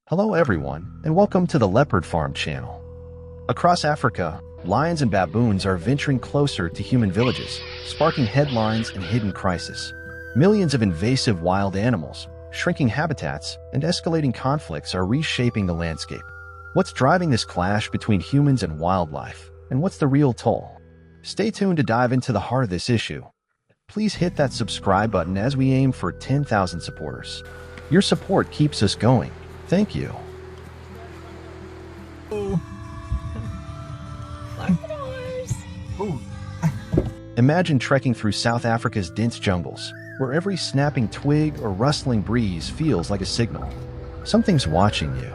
Hello everyone, and welcome to the Leopard Farm channel. Across Africa, lions and baboons are venturing closer to human villages, sparking headlines and hidden crisis. Millions of invasive wild animals, shrinking habitats, and escalating conflicts are reshaping the landscape. What's driving this clash between humans and wildlife, and what's the real toll? Stay tuned to dive into the heart of this issue. Please hit that subscribe button as we aim for 10,000 supporters. Your support keeps us going. Thank you. Imagine trekking through South Africa's dense jungles, where every snapping twig or rustling breeze feels like a signal. Something's watching you.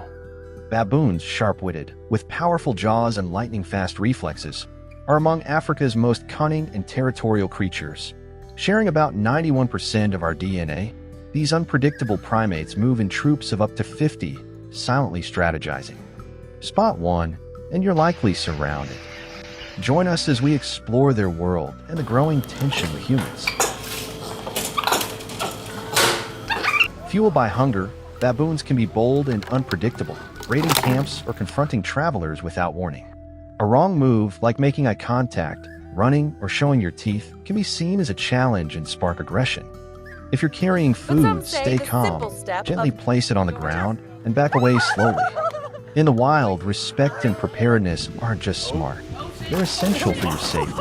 Baboons, sharp-witted, with powerful jaws and lightning-fast reflexes, are among Africa's most cunning and territorial creatures. Sharing about 91% of our DNA, these unpredictable primates move in troops of up to 50, silently strategizing. Spot one, and you're likely surrounded. Join us as we explore their world and the growing tension with humans. Fueled by hunger, baboons can be bold and unpredictable, raiding camps or confronting travelers without warning. A wrong move, like making eye contact, running, or showing your teeth, can be seen as a challenge and spark aggression. If you're carrying food, stay calm, gently place it on the ground, and back away slowly. In the wild, respect and preparedness aren't just smart. They're essential for your safety.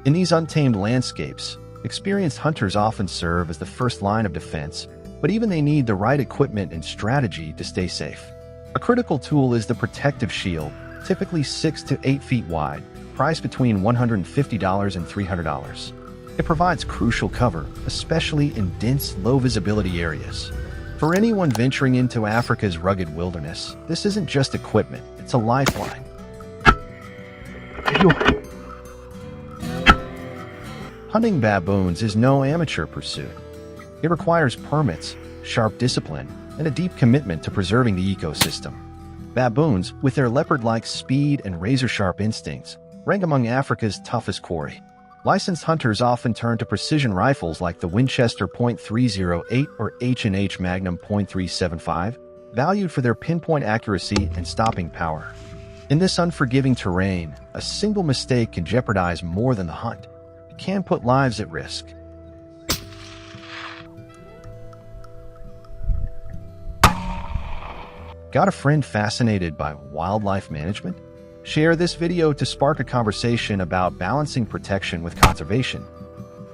In these untamed landscapes, experienced hunters often serve as the first line of defense, but even they need the right equipment and strategy to stay safe. A critical tool is the protective shield, typically 6 to 8 feet wide, priced between $150 and $300. It provides crucial cover, especially in dense, low-visibility areas. For anyone venturing into Africa's rugged wilderness, this isn't just equipment, it's a lifeline. Hunting baboons is no amateur pursuit. It requires permits, sharp discipline, and a deep commitment to preserving the ecosystem. Baboons, with their leopard-like speed and razor-sharp instincts, rank among Africa's toughest quarry. Licensed hunters often turn to precision rifles like the Winchester .308 or H&H Magnum .375, valued for their pinpoint accuracy and stopping power. In this unforgiving terrain, a single mistake can jeopardize more than the hunt. It can put lives at risk. Got a friend fascinated by wildlife management? Share this video to spark a conversation about balancing protection with conservation.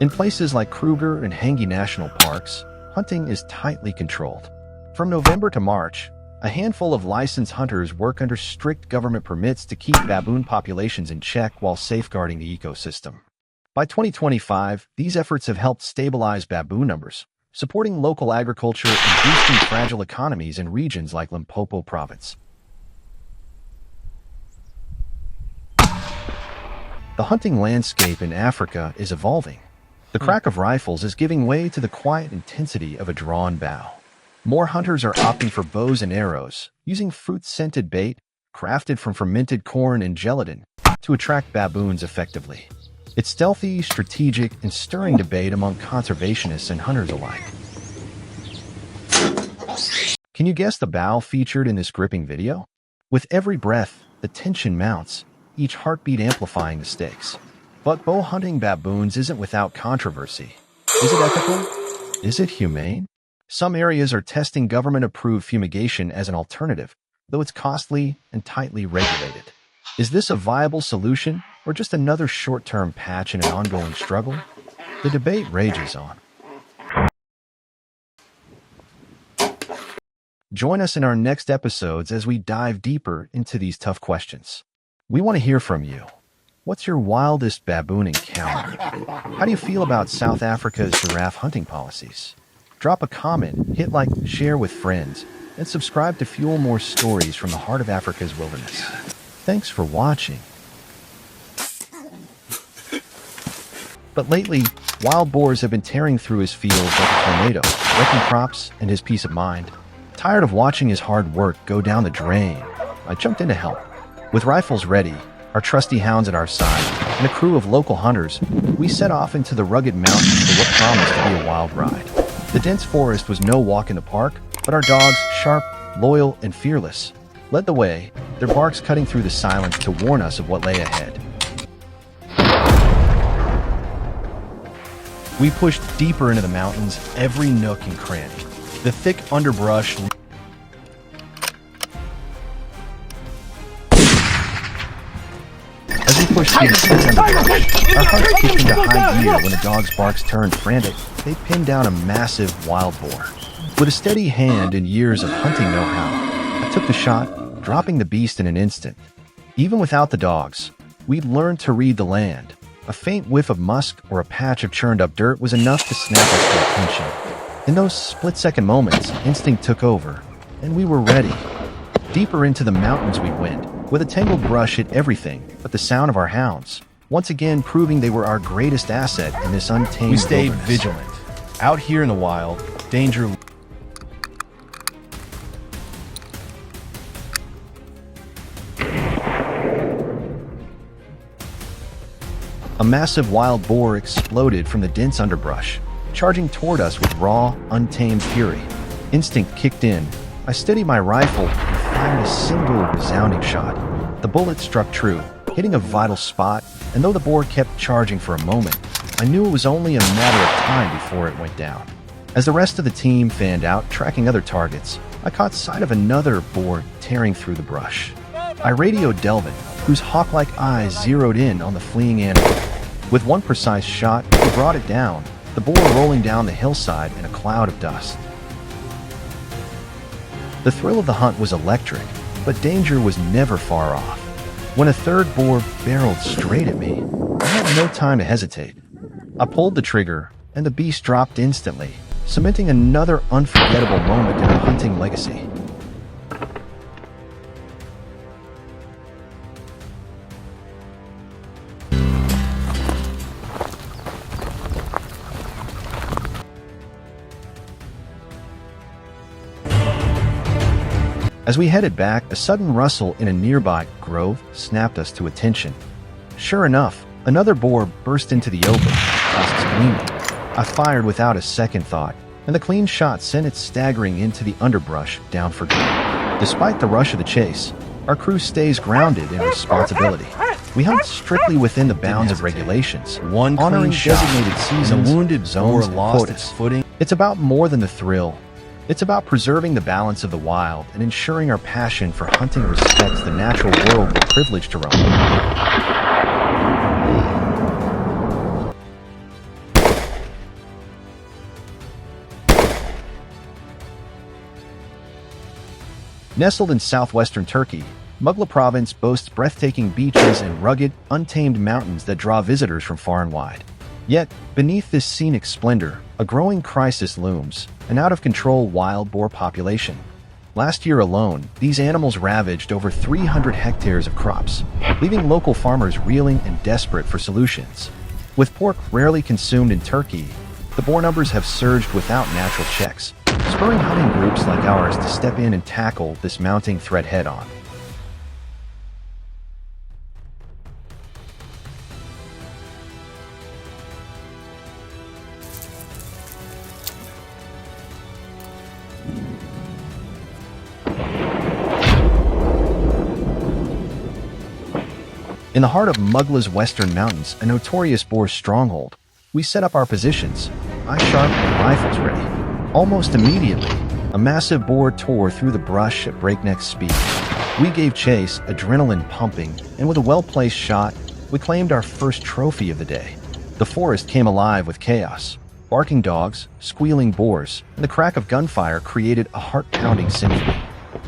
In places like Kruger and Hengi National Parks, hunting is tightly controlled. From November to March, a handful of licensed hunters work under strict government permits to keep baboon populations in check while safeguarding the ecosystem. By 2025, these efforts have helped stabilize baboon numbers, supporting local agriculture and boosting fragile economies in regions like Limpopo Province. The hunting landscape in Africa is evolving. The crack of rifles is giving way to the quiet intensity of a drawn bow. More hunters are opting for bows and arrows, using fruit-scented bait, crafted from fermented corn and gelatin, to attract baboons effectively. It's stealthy, strategic, and stirring debate among conservationists and hunters alike. Can you guess the bow featured in this gripping video? With every breath, the tension mounts, each heartbeat amplifying the stakes. But bow hunting baboons isn't without controversy. Is it ethical? Is it humane? Some areas are testing government-approved fumigation as an alternative, though it's costly and tightly regulated. Is this a viable solution, or just another short-term patch in an ongoing struggle? The debate rages on. Join us in our next episodes as we dive deeper into these tough questions. We want to hear from you. What's your wildest baboon encounter? How do you feel about South Africa's giraffe hunting policies? Drop a comment, hit like, share with friends, and subscribe to fuel more stories from the heart of Africa's wilderness. Thanks for watching. But lately, wild boars have been tearing through his fields like a tornado, wrecking crops and his peace of mind. Tired of watching his hard work go down the drain, I jumped in to help. With rifles ready, our trusty hounds at our side, and a crew of local hunters, we set off into the rugged mountains for what promised to be a wild ride. The dense forest was no walk in the park, but our dogs, sharp, loyal, and fearless, led the way, their barks cutting through the silence to warn us of what lay ahead. We pushed deeper into the mountains, every nook and cranny. The thick underbrush As we pushed through the thick underbrush, our hearts kicked into high gear when the dog's barks turned frantic. They pinned down a massive wild boar. With a steady hand and years of hunting know-how, I took the shot, dropping the beast in an instant. Even without the dogs, we'd learned to read the land. A faint whiff of musk or a patch of churned-up dirt was enough to snap us to attention. In those split-second moments, instinct took over, and we were ready. Deeper into the mountains we went, where the tangled brush hid everything but the sound of our hounds, once again proving they were our greatest asset in this untamed We stayed wilderness. vigilant. Out here in the wild, danger. A massive wild boar exploded from the dense underbrush, charging toward us with raw, untamed fury. Instinct kicked in. I steadied my rifle and fired a single resounding shot. The bullet struck true, hitting a vital spot, and though the boar kept charging for a moment, I knew it was only a matter of time before it went down. As the rest of the team fanned out, tracking other targets, I caught sight of another boar tearing through the brush. I radioed Delvin, whose hawk-like eyes zeroed in on the fleeing animal. With one precise shot, he brought it down, the boar rolling down the hillside in a cloud of dust. The thrill of the hunt was electric, but danger was never far off. When a third boar barreled straight at me, I had no time to hesitate. I pulled the trigger, and the beast dropped instantly, cementing another unforgettable moment in our hunting legacy. As we headed back, a sudden rustle in a nearby grove snapped us to attention. Sure enough, another boar burst into the open, tusks gleaming. I fired without a second thought, and the clean shot sent it staggering into the underbrush down for good. Despite the rush of the chase, our crew stays grounded in responsibility. We hunt strictly within the bounds of regulations, One honoring clean shot, designated seasons, and a wounded zones, boar and lost quotas. its footing. It's about more than the thrill. It's about preserving the balance of the wild and ensuring our passion for hunting respects the natural world we're privileged to roam. Nestled in southwestern Turkey, Mugla Province boasts breathtaking beaches and rugged, untamed mountains that draw visitors from far and wide. Yet, beneath this scenic splendor, a growing crisis looms, an out-of-control wild boar population. Last year alone, these animals ravaged over 300 hectares of crops, leaving local farmers reeling and desperate for solutions. With pork rarely consumed in Turkey, the boar numbers have surged without natural checks, spurring hunting groups like ours to step in and tackle this mounting threat head-on. In the heart of Mugla's western mountains, a notorious boar stronghold, we set up our positions, eyes sharp and rifles ready. Almost immediately, a massive boar tore through the brush at breakneck speed. We gave chase, adrenaline pumping, and with a well-placed shot, we claimed our first trophy of the day. The forest came alive with chaos. Barking dogs, squealing boars, and the crack of gunfire created a heart-pounding symphony.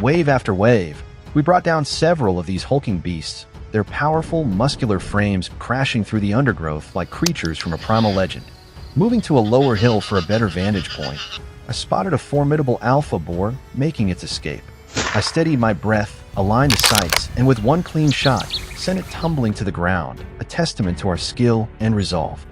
Wave after wave, we brought down several of these hulking beasts, their powerful, muscular frames crashing through the undergrowth like creatures from a primal legend. Moving to a lower hill for a better vantage point, I spotted a formidable alpha boar making its escape. I steadied my breath, aligned the sights, and with one clean shot, sent it tumbling to the ground, a testament to our skill and resolve.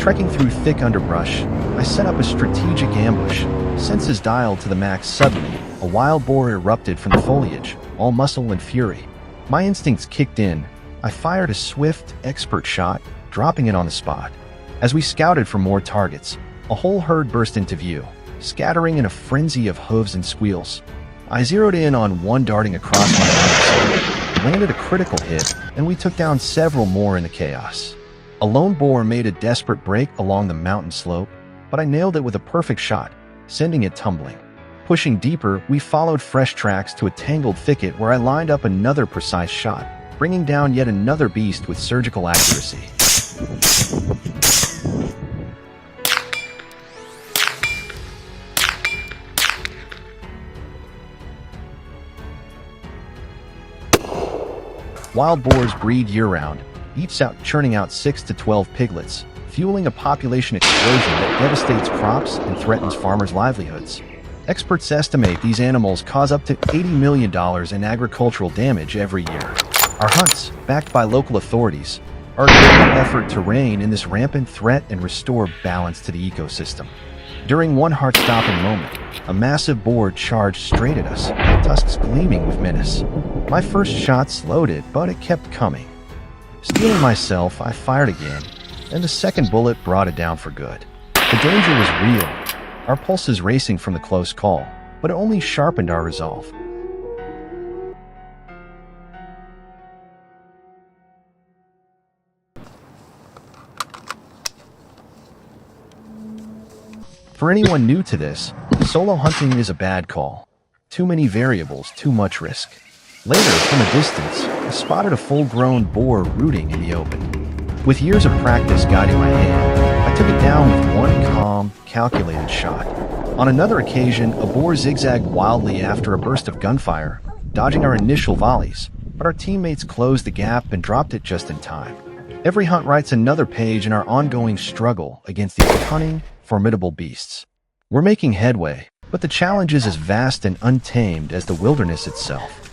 Trekking through thick underbrush, I set up a strategic ambush. Senses dialed to the max. Suddenly, a wild boar erupted from the foliage, all muscle and fury. My instincts kicked in. I fired a swift, expert shot, dropping it on the spot. As we scouted for more targets, a whole herd burst into view, scattering in a frenzy of hooves and squeals. I zeroed in on one darting across my eyes, landed a critical hit, and we took down several more in the chaos. A lone boar made a desperate break along the mountain slope, but I nailed it with a perfect shot, sending it tumbling. Pushing deeper, we followed fresh tracks to a tangled thicket where I lined up another precise shot, bringing down yet another beast with surgical accuracy. Wild boars breed year-round, each churning out 6 to 12 piglets, fueling a population explosion that devastates crops and threatens farmers' livelihoods. Experts estimate these animals cause up to $80 million in agricultural damage every year. Our hunts, backed by local authorities, are a global effort to rein in this rampant threat and restore balance to the ecosystem. During one heart-stopping moment, a massive boar charged straight at us, tusks gleaming with menace. My first shot slowed it, but it kept coming. Steeling myself, I fired again, and the second bullet brought it down for good. The danger was real, our pulses racing from the close call, but it only sharpened our resolve. For anyone new to this, solo hunting is a bad call. Too many variables, too much risk. Later, from a distance, I spotted a full-grown boar rooting in the open. With years of practice guiding my hand, I took it down with one calm, calculated shot. On another occasion, a boar zigzagged wildly after a burst of gunfire, dodging our initial volleys, but our teammates closed the gap and dropped it just in time. Every hunt writes another page in our ongoing struggle against these cunning, formidable beasts. We're making headway, but the challenge is as vast and untamed as the wilderness itself.